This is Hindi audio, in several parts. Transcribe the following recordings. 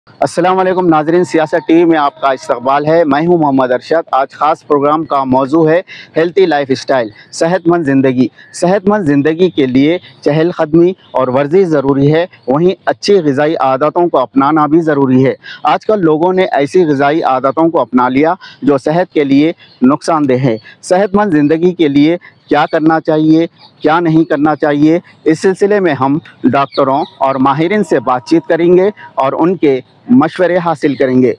अस्सलाम वालेकुम नाज़रीन, सियासत टीवी में आपका इस्तकबाल है। मैं हूं मोहम्मद अरशद। आज ख़ास प्रोग्राम का मौजू है हेल्थी लाइफ स्टाइल, सेहतमंद ज़िंदगी। सेहतमंद ज़िंदगी के लिए चहलकदमी और वर्जिश ज़रूरी है, वहीं अच्छी ग़िज़ाई आदतों को अपनाना भी ज़रूरी है। आजकल लोगों ने ऐसी ग़िज़ाई आदतों को अपना लिया जो सेहत के लिए नुकसानदेह है। सेहतमंद ज़िंदगी के लिए क्या करना चाहिए, क्या नहीं करना चाहिए, इस सिलसिले में हम डॉक्टरों और माहिरीन से बातचीत करेंगे और उनके मशवरे हासिल करेंगे।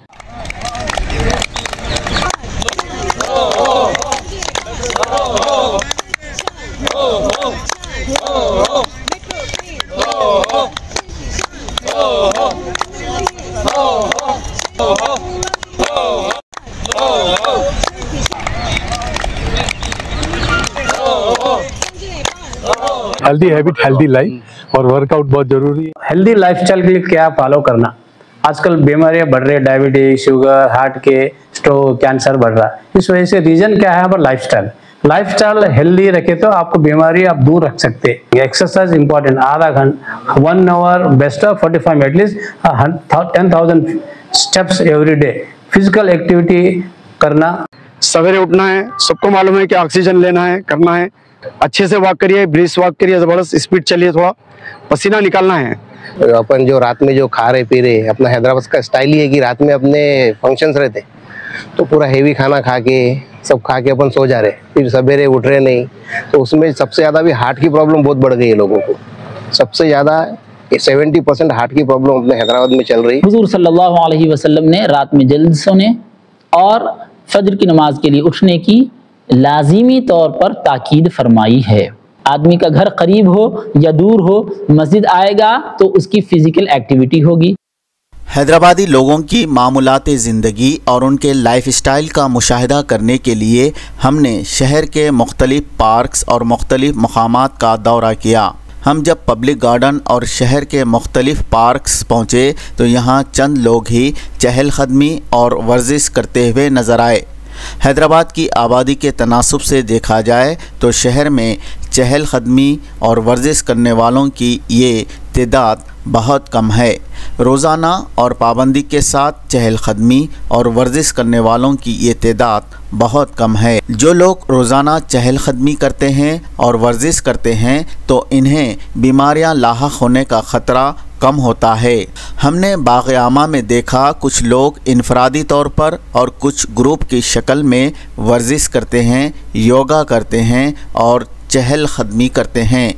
हेल्दी हैबिट, हेल्दी लाइफ और वर्कआउट बहुत जरूरी है। हेल्दी लाइफस्टाइल के लिए क्या फॉलो करना। आजकल बीमारियां बढ़ रही है, डायबिटीज, शुगर, हार्ट के स्ट्रोक, कैंसर बढ़ रहा है। इस वजह से रीजन क्या है, हमारा लाइफस्टाइल हेल्दी रखे तो आपको बीमारी आप दूर रख सकते हैं। एक्सरसाइज इंपॉर्टेंट, आधा घंटा 1 hour, best of 45 minute, at least 10,000 steps every day. Physical activity करना, सवेरे उठना है, सबको मालूम है कि ऑक्सीजन लेना है, करना है। अच्छे से वॉक करिए, ब्रिस्क वॉक करिए, जबरदस्त स्पीड चलिए, थोड़ा पसीना निकालना है। अपन जो रात में जो खा रहे पी रहे, अपना हैदराबाद का स्टाइल ही है कि रात में अपने फंक्शंस रहते तो पूरा हेवी खाना खा के सब खा के अपन सो जा रहे, फिर सवेरे उठ रहे नहीं, तो उसमें सबसे ज़्यादा भी हार्ट की प्रॉब्लम बहुत बढ़ गई है लोगों को। सबसे ज़्यादा 70% हार्ट की प्रॉब्लम अपने हैदराबाद में चल रही है। हुजूर सल्लल्लाहु अलैहि वसल्लम ने रात में जल्द सोने और फजर की नमाज के लिए उठने की लाजिमी तौर पर ताकीद फरमाई है। आदमी का घर करीब हो या दूर हो, मस्जिद आएगा तो उसकी फिजिकल एक्टिविटी होगी। हैदराबादी लोगों की मामूलाती ज़िंदगी और उनके लाइफस्टाइल का मुशाहिदा करने के लिए हमने शहर के मुख्तलिफ पार्क्स और मुख्तलिफ मकामात का दौरा किया। हम जब पब्लिक गार्डन और शहर के मुख्तलिफ पार्क्स पहुँचे तो यहाँ चंद लोग ही चहलकदमी और वर्जिश करते हुए नज़र आए। हैदराबाद की आबादी के तनासुब से देखा जाए तो शहर में चहलकदमी और वर्जिश करने वालों की ये तादाद बहुत कम है। रोज़ाना और पाबंदी के साथ चहलकदमी और वर्जिश करने वालों की ये तादाद बहुत कम है। जो लोग रोज़ाना चहलकदमी करते हैं और वर्जिश करते हैं तो इन्हें बीमारियां लाहक होने का ख़तरा कम होता है। हमने बाग़-ए-आमा में देखा कुछ लोग इनफरादी तौर पर और कुछ ग्रुप की शक्ल में वर्जिश करते हैं, योगा करते हैं और चहलकदमी करते हैं।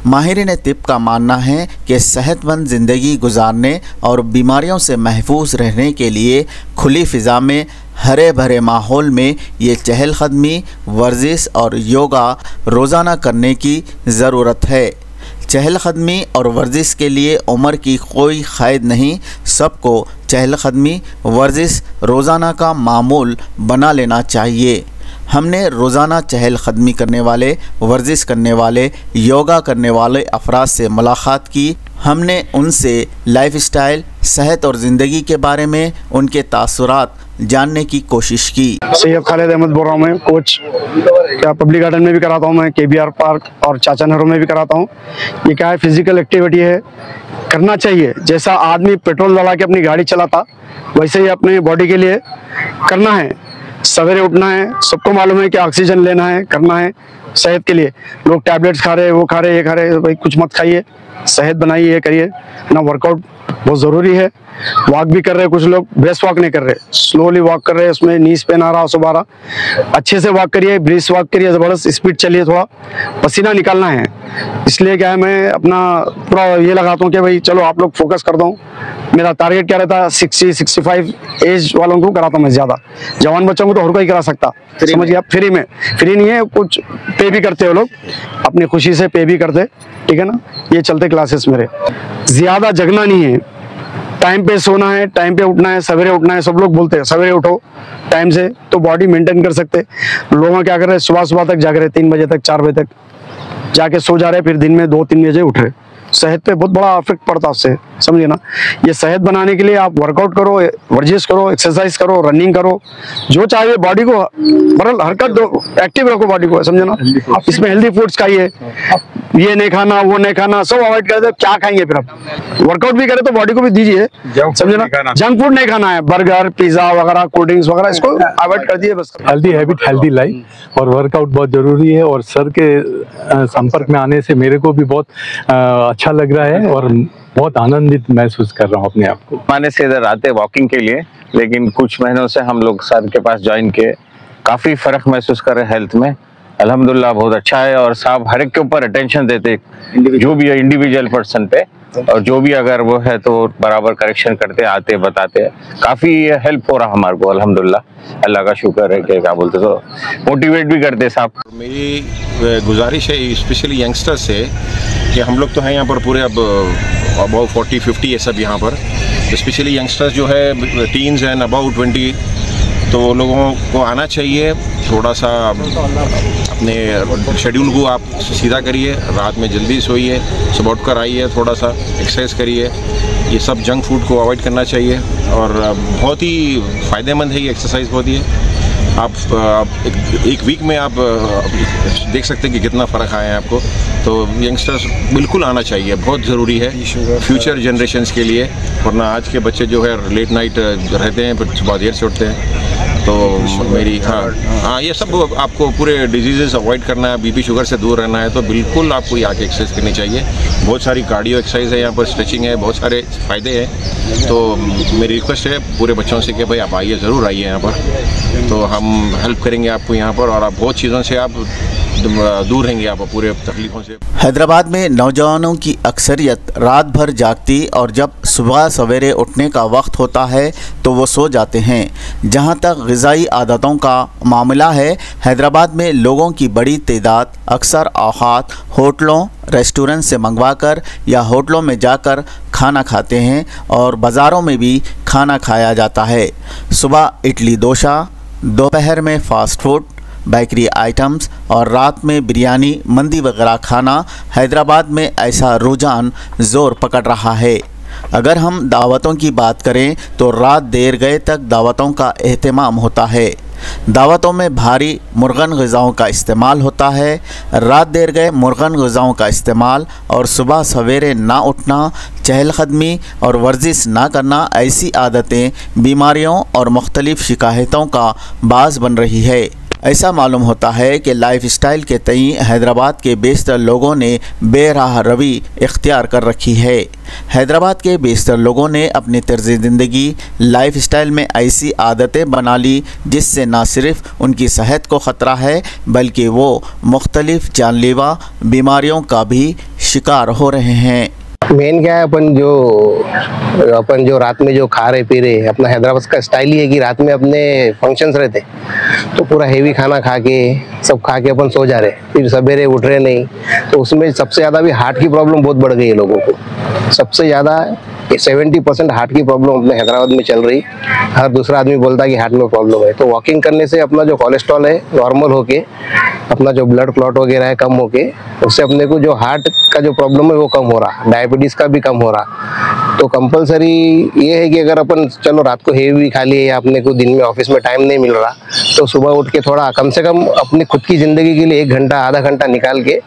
माहिरीन तिब का मानना है कि सेहतमंद ज़िंदगी गुजारने और बीमारियों से महफूज रहने के लिए खुली फ़िज़ा में हरे भरे माहौल में ये चहलकदमी, वर्जिश और योगा रोज़ाना करने की ज़रूरत है। चहलकदमी और वर्जिश के लिए उम्र की कोई क़ैद नहीं, सबको चहलकदमी वर्जिश रोज़ाना का मामूल बना लेना चाहिए। हमने रोज़ाना चहलकदमी करने वाले, वर्जिश करने वाले, योगा करने वाले अफराद से मुलाकात की। हमने उनसे लाइफस्टाइल, सेहत और ज़िंदगी के बारे में उनके तासुरात जानने की कोशिश की। सैयद खालिद अहमद बोल रहा हूँ मैं, कोच। क्या पब्लिक गार्डन में भी कराता हूँ मैं, KBR पार्क और चाचा नेहरू में भी कराता हूँ। ये क्या है, फिजिकल एक्टिविटी है, करना चाहिए। जैसा आदमी पेट्रोल डला के अपनी गाड़ी चलाता वैसे ही अपने बॉडी के लिए करना है। सवेरे उठना है, सबको मालूम है कि ऑक्सीजन लेना है, करना है सेहत के लिए। लोग टैबलेट्स खा रहे, वो खा रहे, ये खा रहे, भाई कुछ मत खाइए, सेहत बनाइए, ये करिए ना। वर्कआउट बहुत ज़रूरी है। वॉक भी कर रहे हैं कुछ लोग, ब्रेस्ट वॉक नहीं कर रहे, स्लोली वॉक कर रहे हैं, उसमें नीज पेन आ रहा, सुबह रहा। अच्छे से वॉक करिए, ब्रिस्क वॉक करिए, ज़बरदस्त स्पीड चलिए, थोड़ा पसीना निकालना है। इसलिए क्या है, मैं अपना पूरा ये लगाता हूँ कि भाई चलो आप लोग फोकस कर दो। मेरा टारगेट क्या रहता है, 60-65 एज वालों को कराता हूँ मैं ज़्यादा। जवान बच्चों को तो हर कोई करा सकता, समझिए आप। फ्री में, फ्री नहीं है, कुछ पे भी करते हो लोग, अपनी खुशी से पे भी करते, ठीक है ना। ये चलते क्लासेस मेरे। ज़्यादा जगना नहीं है, टाइम पे सोना है, टाइम पे उठना है, सवेरे उठना है। सब लोग बोलते हैं सवेरे उठो टाइम से, तो बॉडी मेंटेन कर सकते। लोग क्या कर रहे हैं, सुबह सुबह तक जाग रहे, 3 बजे तक, 4 बजे तक जाके सो जा रहे, फिर दिन में 2-3 बजे उठ रहे। सेहत पे बहुत बड़ा इफेक्ट पड़ता है उससे, समझिए ना। ये सेहत बनाने के लिए आप वर्कआउट करो, वर्जिश करो, एक्सरसाइज करो, रनिंग करो, जो चाहिए बॉडी को, मतलब हरकत दो, एक्टिव रखो बॉडी को, समझे ना। इसमें हेल्दी फूड्स खाइए, ये नहीं खाना वो नहीं खाना, सब अवॉइड कर दे। क्या खाएंगे फिर आप? वर्कआउट भी करें तो बॉडी को भी दीजिए, समझे ना। जंक फूड नहीं खाना है, बर्गर पिज्जा वगैरह, कोल्ड ड्रिंक्स वगैरह, इसको अवॉइड कर दिए बस। हेल्दी हैबिट, हेल्दी लाइफ और वर्कआउट बहुत जरूरी है। और सर के संपर्क में आने से मेरे को भी बहुत अच्छा लग रहा है और बहुत आनंदित महसूस कर रहा हूँ अपने आप को। माने से इधर आते वॉकिंग के लिए, लेकिन कुछ महीनों से हम लोग सर के पास ज्वाइन किए, काफी फर्क महसूस कर रहे हैं हेल्थ में। अल्हम्दुलिल्लाह बहुत अच्छा है और साहब हर एक के ऊपर अटेंशन देते, जो भी है इंडिविजुअल पर्सन पे, और जो भी अगर वो है तो बराबर करेक्शन करते, आते बताते हैं। काफी हेल्प हो रहा हमारे को अल्हम्दुलिल्लाह, अल्लाह का शुक्र है कि क्या बोलते, तो मोटिवेट भी करते साहब। मेरी गुजारिश है स्पेशली यंगस्टर्स से कि हम लोग तो हैं यहाँ पर पूरे अब अबाउट 40-50 ये सब यहाँ पर, स्पेशली यंगस्टर्स जो है टीन्स एंड अबाउट 20, तो लोगों को आना चाहिए। थोड़ा सा अपने शेड्यूल को आप सीधा करिए, रात में जल्दी सोइए, सुबह उठ कर आइए, थोड़ा सा एक्सरसाइज करिए। ये सब जंक फूड को अवॉइड करना चाहिए और बहुत ही फ़ायदेमंद है ये एक्सरसाइज, बहुत ही। आप एक वीक में आप देख सकते हैं कि कितना फ़र्क आया है आपको। तो यंगस्टर्स बिल्कुल आना चाहिए, बहुत ज़रूरी है फ्यूचर जनरेशन्स के लिए, वरना आज के बच्चे जो है लेट नाइट रहते हैं, फिर सुबह देर से उठते हैं। तो मेरी हाँ ये सब आपको पूरे डिजीज़ अवॉइड करना है, बीपी शुगर से दूर रहना है, तो बिल्कुल आपको ये आके एक्सरसाइज करनी चाहिए। बहुत सारी कार्डियो एक्सरसाइज है यहाँ पर, स्ट्रेचिंग है, बहुत सारे फ़ायदे हैं। तो मेरी रिक्वेस्ट है पूरे बच्चों से कि भाई आप आइए, ज़रूर आइए यहाँ पर, तो हम हेल्प करेंगे आपको यहाँ पर, और आप बहुत चीज़ों से आप दूर रहेंगे, आप पूरे तकलीफ़ों से। हैदराबाद में नौजवानों की अक्सरियत रात भर जागती और जब सुबह सवेरे उठने का वक्त होता है तो वो सो जाते हैं। जहां तक ग़िज़ाई आदतों का मामला है, हैदराबाद में लोगों की बड़ी तादाद अक्सर औक़ात होटलों रेस्टोरेंट से मंगवाकर या होटलों में जाकर खाना खाते हैं और बाज़ारों में भी खाना खाया जाता है। सुबह इडली डोसा, दोपहर में फ़ास्ट फूड, बेकरी आइटम्स और रात में बिरयानी मंदी वगैरह खाना। हैदराबाद में ऐसा रुझान ज़ोर पकड़ रहा है। अगर हम दावतों की बात करें तो रात देर गए तक दावतों का एहतमाम होता है। दावतों में भारी मुर्गन ग़िज़ाओं का इस्तेमाल होता है। रात देर गए मुर्गन ग़िज़ाओं का इस्तेमाल और सुबह सवेरे ना उठना, चहलकदमी और वर्जिश ना करना, ऐसी आदतें बीमारियों और मुख्तलिफ़ शिकायतों का बाज़ बन रही है। ऐसा मालूम होता है कि लाइफस्टाइल के तई हैदराबाद के बेशतर लोगों ने बेराह रवी इख्तियार कर रखी है। हैदराबाद के बेशतर लोगों ने अपनी तर्ज़ ज़िंदगी लाइफस्टाइल में ऐसी आदतें बना ली जिससे न सिर्फ उनकी सेहत को ख़तरा है बल्कि वो मुख्तलिफ़ जानलेवा बीमारियों का भी शिकार हो रहे हैं। मेन क्या है, अपन जो रात में जो खा रहे पी रहे, अपना हैदराबाद का स्टाइल ही है कि रात में अपने फंक्शंस रहते तो पूरा हेवी खाना खा के सब खा के अपन सो जा रहे, फिर सवेरे उठ रहे नहीं। तो उसमें सबसे ज़्यादा भी हार्ट की प्रॉब्लम बहुत बढ़ गई है लोगों को। सबसे ज़्यादा 70% हार्ट की प्रॉब्लम अपने हैदराबाद में चल रही। हर दूसरा आदमी बोलता है कि हार्ट में प्रॉब्लम है। तो वॉकिंग करने से अपना जो कोलेस्ट्रॉल है नॉर्मल होके, अपना जो ब्लड क्लॉट वगैरह है कम होके, उससे अपने को जो हार्ट का जो प्रॉब्लम है वो कम हो रहा, डायबिटीज़ का भी कम हो रहा। तो कंपलसरी ये है कि अगर अपन चलो रात को हेवी खा लिए या अपने को दिन में ऑफिस में टाइम नहीं मिल रहा, तो सुबह उठ के थोड़ा कम से कम अपनी खुद की ज़िंदगी के लिए 1 घंटा आधा घंटा निकाल के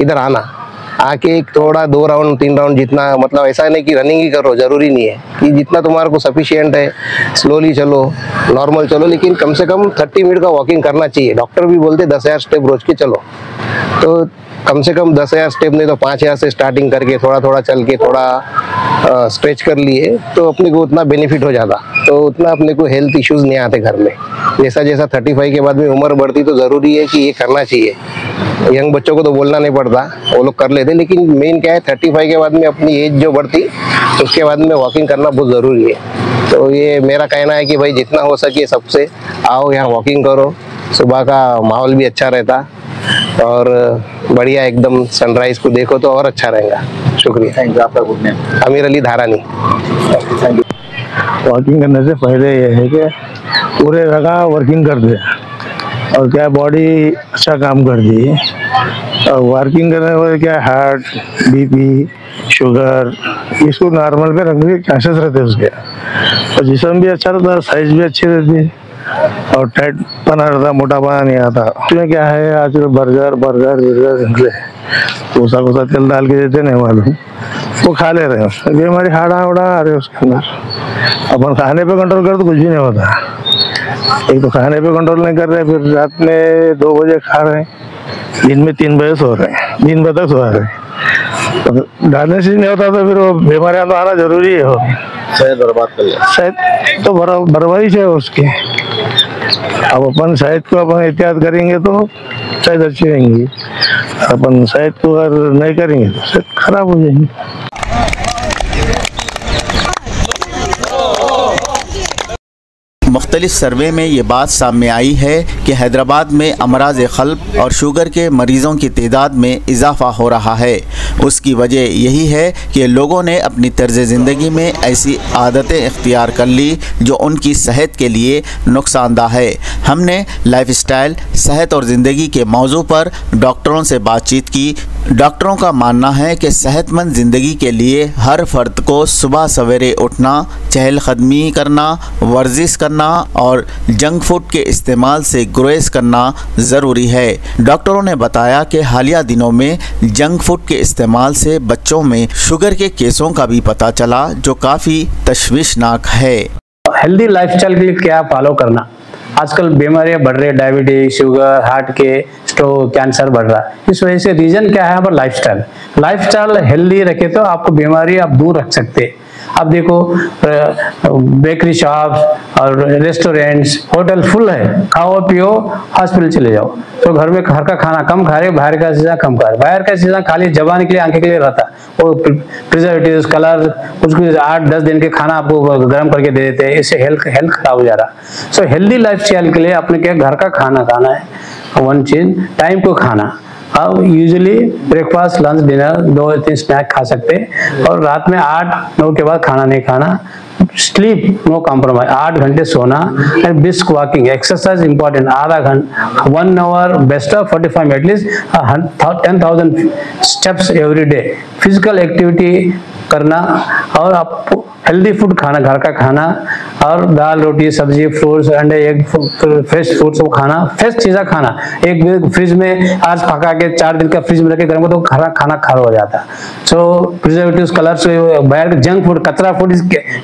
इधर आके एक थोड़ा 2 राउंड 3 राउंड, जितना मतलब ऐसा नहीं कि रनिंग ही करो, ज़रूरी नहीं है कि जितना तुम्हारे को सफिशिएंट है स्लोली चलो, नॉर्मल चलो, लेकिन कम से कम 30 मिनट का वॉकिंग करना चाहिए। डॉक्टर भी बोलते 10,000 स्टेप रोज के चलो, तो कम से कम 10,000 स्टेप नहीं तो 5,000 से स्टार्टिंग करके थोड़ा थोड़ा चल के थोड़ा स्ट्रेच कर लिए तो अपने को उतना बेनिफिट हो जाता, तो उतना अपने को हेल्थ इश्यूज़ नहीं आते घर में। जैसा जैसा 35 के बाद में उम्र बढ़ती तो ज़रूरी है कि ये करना चाहिए। यंग बच्चों को तो बोलना नहीं पड़ता, वो लोग कर लेते, लेकिन मेन क्या है 35 के बाद में अपनी एज जो बढ़ती उसके बाद में वॉकिंग करना बहुत ज़रूरी है। तो ये मेरा कहना है कि भाई जितना हो सके सबसे आओ यहाँ वॉकिंग करो, सुबह का माहौल भी अच्छा रहता और बढ़िया एकदम सनराइज को देखो तो और अच्छा रहेगा। शुक्रिया। Thank you. आपका good name? Amir Ali Dharani. Thank you. Walking करने से पहले ये है कि पूरे जगह वर्किंग कर दे, और क्या बॉडी अच्छा काम करती है। और वर्किंग करने वाले क्या हार्ट, बीपी, शुगर, इसको नॉर्मल पे रखने के चांसेस रहते हैं उसके। और जिस्म भी अच्छा रहता है, साइज भी अच्छी रहती है और टाइट बना रहता, मोटा बना नहीं आता। उसमें क्या है आजकल बर्गर निकले, कोसा तेल डाल के देते नहीं मालूम, वो खा ले रहे हैं। अभी हमारी हाड़ा आ रहे हैं उसके अंदर। अपन खाने पे कंट्रोल कर तो कुछ भी नहीं होता। एक तो खाने पे कंट्रोल नहीं कर रहे, फिर रात में 2 बजे खा रहे हैं, दिन में 3 बजे सो रहे हैं, दिन भर तक सो रहे हैं। तो डायलिसिस नहीं होता तो फिर वो बीमारियां तो आना जरूरी है। हो शायद बर्बाद कर लिया, शायद तो बर्बादी है उसकी। अब अपन शायद को अपन एहतियात करेंगे तो शायद अच्छी रहेंगी, अपन शायद को अगर नहीं करेंगे तो शायद खराब हो जाएंगी। मुख्तलिफ सर्वे में ये बात सामने आई है कि हैदराबाद में अमराज क़ल्ब और शुगर के मरीज़ों की तादाद में इजाफ़ा हो रहा है। उसकी वजह यही है कि लोगों ने अपनी तर्ज़ ज़िंदगी में ऐसी आदतें इख्तियार कर ली जो उनकी सेहत के लिए नुकसानदा है। हमने लाइफस्टाइल, सेहत और ज़िंदगी के मौजू पर डॉक्टरों से बातचीत की। डॉक्टरों का मानना है कि सेहतमंद ज़िंदगी के लिए हर फ़र्द को सुबह सवेरे उठना, चहलकदमी करना, वर्जिश करना और जंक फूड के इस्तेमाल से गुरेज करना ज़रूरी है। डॉक्टरों ने बताया कि हालिया दिनों में जंक फूड के इस्तेमाल से बच्चों में शुगर के केसों का भी पता चला, जो काफ़ी तशवीशनाक है। हेल्दी लाइफस्टाइल के लिए क्या फॉलो करना। आजकल बीमारियां बढ़ रही है, डायबिटीज, शुगर, हार्ट के स्ट्रोक, कैंसर बढ़ रहा है। इस वजह से रीजन क्या है, हमारा लाइफस्टाइल हेल्दी रखे तो आपको बीमारी आप दूर रख सकते हैं। अब देखो बेकरी शॉप और रेस्टोरेंट्स, होटल फुल है, खाओ पियो, हॉस्पिटल चले जाओ। तो घर का खाना कम खा रहे, बाहर का चीज़ें कम खा रहे। बाहर का चीज़ें खाली जबान के लिए, आंखें के लिए रहता, वो प्रिजर्वेटिव्स, कलर, कुछ 8-10 दिन के खाना आपको गर्म करके दे देते हैं। इससे हेल्थ खराब हो जा रहा। सो हेल्दी लाइफस्टाइल के लिए अपने क्या घर का खाना खाना है। वन चीज टाइम को खाना, आप usually breakfast, lunch, dinner 2-3 snack खा सकते हैं। और रात में 8-9 के बाद खाना नहीं खाना। स्लीप नो कॉम्प्रोमाइज, 8 घंटे सोना। And brisk walking, exercise important, आधा घंटा, 1 hour, best of 45 minute, at least 10,000 steps every day. Physical activity करना और आप हेल्दी फूड खाना, घर का खाना और दाल, रोटी, सब्जी, फ्रूट्स, अंडे, एग, फ्रेश फ्रूट्स को खाना, फ्रेश चीज़ें खाना। एक फ्रिज में आज पका के 4 दिन का फ्रिज में रखे गर्म तो खाना खराब हो जाता। सो प्रिजर्वेटिव्स, कलर्स, बाहर जंक फूड, कचरा फूड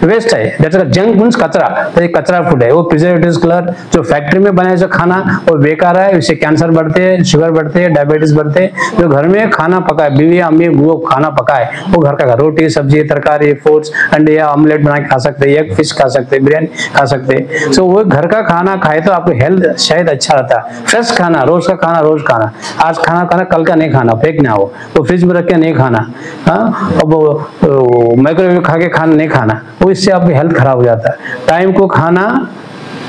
वेस्ट है। दैट्स जंक मीन्स कचरा, कचरा फूड है वो। प्रिजर्वेटिव्स, कलर जो फैक्ट्री में बनाए जो खाना वो बेकार है। इससे कैंसर बढ़ते हैं, शुगर बढ़ते हैं, डायबिटीज बढ़ते हैं। जो घर में खाना पकाए, बीवी अम्मी वो खाना पकाए, वो घर का रोटी, सब्जी, तरकारी, फ्रूट्स, अंडे या ऑमलेट बना के खा सकते हैं, एग फिश खा सकते हैं, बिरयानी खा सकते हैं। सो वो घर का खाना खाए तो आपको हेल्थ शायद अच्छा रहता है। फ्रेश खाना, रोज का खाना रोज खाना, आज खाना कल का नहीं खाना, फेंक ना हो, वो फ्रिज में रख के नहीं खाना। अब माइक्रोवेव में खा के खाना नहीं खाना, वो इससे आपकी हेल्थ खराब हो जाता है। टाइम को खाना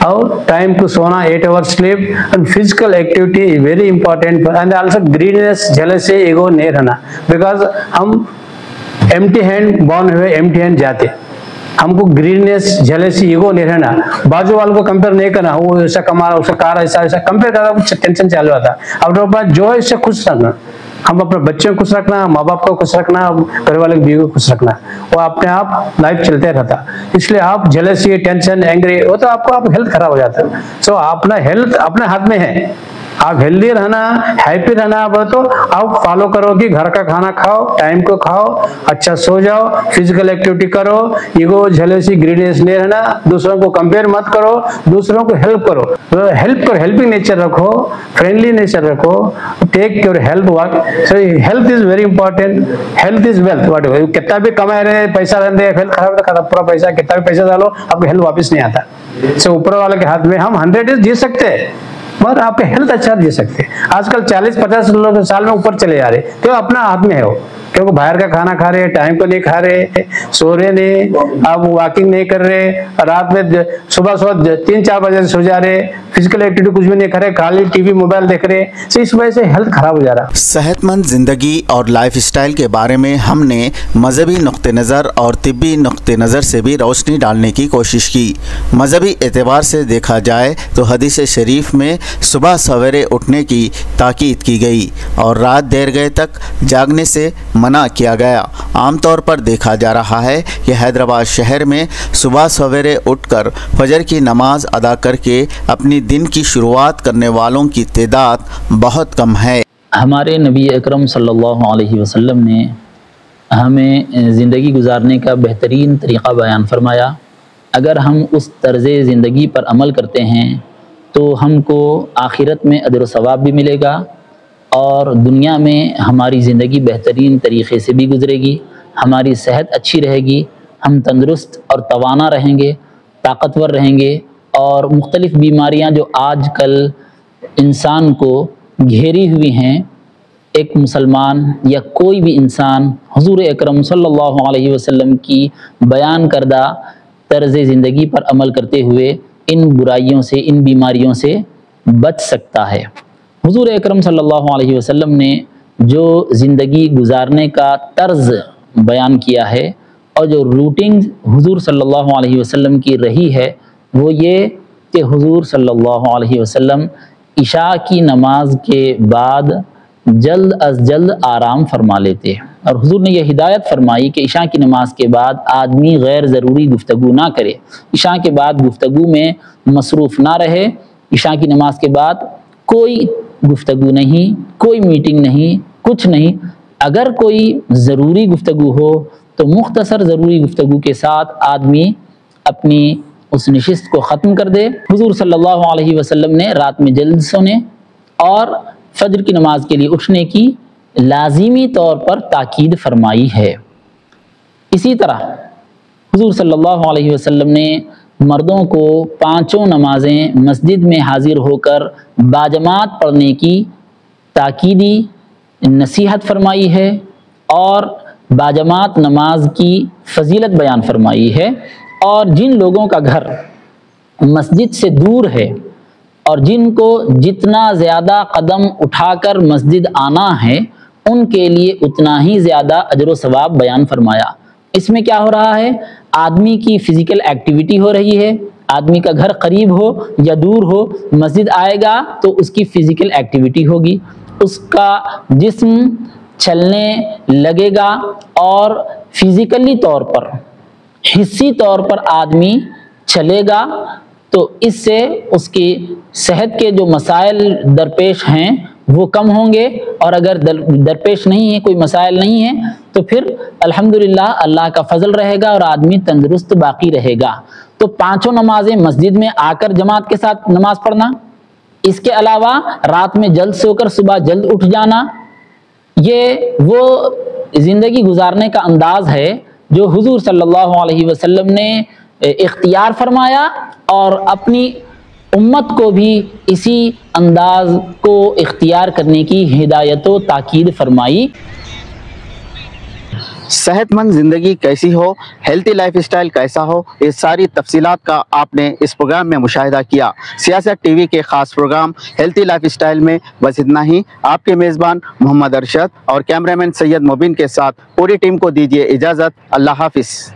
और टाइम को सोना, 8 hours sleep and physical activity is very important. And also greenness, jealousy, ego नहीं रहना। बिकॉज हम एम्प्टी हैंड बॉर्न हुए, एम्प्टी हैंड जाते। हमको ग्रीननेस, जेलसी, ईगो नहीं रहना। बाजू वालों को कंपेयर नहीं करना, वो ऐसा कमा रहा, उसका कार ऐसा कंपेयर करना, टेंशन चालू आता। अपने पास जो है इससे खुश रखना। हम अपने बच्चों को खुश रखना, माँ बाप को खुश रखना, घर वाले बीवी को खुश रखना, वो अपने आप लाइफ चलते रहता। इसलिए आप जेलसी, टेंशन, एंग्री हो तो आपको हेल्थ खराब हो जाता है। सो अपना हेल्थ अपने हाथ में है। आप हेल्दी रहना, हैप्पी रहना तो आप फॉलो करो कि घर का खाना खाओ, टाइम को खाओ, अच्छा सो जाओ, फिजिकल एक्टिविटी करो, ईगो, जेलसी, ग्रीडीनेस नहीं रहना, दूसरों को कंपेयर मत करो, दूसरों को हेल्प करो, हेल्पिंग नेचर रखो, फ्रेंडली नेचर रखो, take your health work. So health is very important, health is wealth. What कितना भी कमाए रहे, पैसा रहते, हेल्थ खराब तो पूरा पैसा, कितना भी पैसा डालो आपको हेल्थ वापस नहीं आता। सो ऊपर वाले के हाथ में। हम 100 डेज जी सकते हैं मगर आपके हेल्थ अच्छा जी सकते हैं। आजकल 40-50 लोग साल में ऊपर चले जा रहे, तो अपना हाथ में है वो। क्योंकि बाहर का खाना खा रहे, टाइम को नहीं खा रहे, सो रहे नहीं, अब वॉकिंग नहीं कर रहे, रात में सुबह 3-4 बजे सो जा रहे, फिजिकल एक्टिविटी कुछ भी नहीं कर रहे, खाली टीवी मोबाइल देख रहे, तो इस वजह से हेल्थ खराब हो जा रहा है। सेहतमंद ज़िंदगी और लाइफस्टाइल के बारे में हमने मजहबी नुक्ते नज़र और तिब्बी नुक्ते नज़र से भी रोशनी डालने की कोशिश की। मजहबी एतबार से देखा जाए तो हदीस शरीफ में सुबह सवेरे उठने की ताकीद की गई और रात देर गए तक जागने से मना किया गया। आमतौर पर देखा जा रहा है कि हैदराबाद शहर में सुबह सवेरे उठकर फजर की नमाज अदा करके अपनी दिन की शुरुआत करने वालों की तादाद बहुत कम है। हमारे नबी अकरम सल्लल्लाहु अलैहि वसल्लम ने हमें ज़िंदगी गुजारने का बेहतरीन तरीक़ा बयान फरमाया। अगर हम उस तर्ज़ ज़िंदगी पर अमल करते हैं तो हमको आखिरत में अजर व सवाब भी मिलेगा और दुनिया में हमारी ज़िंदगी बेहतरीन तरीक़े से भी गुजरेगी, हमारी सेहत अच्छी रहेगी, हम तंदुरुस्त और तवाना रहेंगे, ताकतवर रहेंगे और मुख्तलिफ़ बीमारियां जो आजकल इंसान को घेरी हुई हैं, एक मुसलमान या कोई भी इंसान हुज़ूर अकरम सल्लल्लाहु अलैहि वसल्लम की बयान करदा तर्ज़ ज़िंदगी पर अमल करते हुए इन बुराइयों से, इन बीमारियों से बच सकता है। हुज़ूर अकरम सल्लल्लाहु अलैहि वसल्लम ने जो ज़िंदगी गुजारने का तर्ज़ बयान किया है और जो रूटीन हुज़ूर सल्लल्लाहु अलैहि वसल्लम की रही है वो ये कि हुज़ूर सल्लल्लाहु अलैहि वसल्लम इशा की नमाज के बाद जल्द अज जल्द आराम फरमा लेते और हुज़ूर ने यह हिदायत फरमाई कि इशा की नमाज के बाद आदमी गैर ज़रूरी गुफ्तगू ना करे, इशा के बाद गुफ्तगू में मसरूफ़ ना रहे। इशा की नमाज के बाद कोई गुफ्तगू नहीं, कोई मीटिंग नहीं, कुछ नहीं। अगर कोई ज़रूरी गुफ्तगू हो तो मुख्तसर ज़रूरी गुफ्तगू के साथ आदमी अपनी उस नशिस्त को ख़त्म कर दे। हुज़ूर सल्लल्लाहु अलैहि वसल्लम ने रात में जल्द सोने और फजर की नमाज के लिए उठने की लाजिमी तौर पर ताकीद फरमाई है। इसी तरह हुज़ूर सल्लल्लाहु अलैहि वसल्लम ने मर्दों को 5 नमाज़ें मस्जिद में हाजिर होकर बाजमात पढ़ने की ताकीदी नसीहत फरमाई है और बाजमात नमाज की फजीलत बयान फरमाई है। और जिन लोगों का घर मस्जिद से दूर है और जिनको जितना ज़्यादा कदम उठाकर मस्जिद आना है उनके लिए उतना ही ज़्यादा अजर व सवाब बयान फरमाया। इसमें क्या हो रहा है, आदमी की फ़िज़िकल एक्टिविटी हो रही है। आदमी का घर करीब हो या दूर हो, मस्जिद आएगा तो उसकी फ़िज़िकल एक्टिविटी होगी, उसका जिस्म चलने लगेगा और फिज़िकली तौर पर, हिस्सी तौर पर आदमी चलेगा तो इससे उसकी सेहत के जो मसाइल दरपेश हैं वो कम होंगे। और अगर दरपेश नहीं है, कोई मसाइल नहीं है, तो फिर अल्हम्दुलिल्लाह अल्लाह का फजल रहेगा और आदमी तंदुरुस्त बाकी रहेगा। तो 5 नमाजें मस्जिद में आकर जमात के साथ नमाज पढ़ना, इसके अलावा रात में जल्द सोकर सुबह जल्द उठ जाना, ये वो ज़िंदगी गुजारने का अंदाज़ है जो हुज़ूर सल्लल्लाहु अलैहि वसल्लम ने इख्तियार फरमाया और अपनी उम्मत को भी इसी अंदाज को इख्तियार करने की हिदायत व ताकीद फरमाई। सेहतमंद ज़िंदगी कैसी हो, हेल्थी लाइफस्टाइल कैसा हो, ये सारी तफसीलात का आपने इस प्रोग्राम में मुशाहिदा किया। सियासत टीवी के ख़ास प्रोग्राम हेल्थी लाइफस्टाइल में बस इतना ही। आपके मेज़बान मोहम्मद अरशद और कैमरामैन सैयद मुबीन के साथ पूरी टीम को दीजिए इजाज़त। अल्लाह हाफिज़।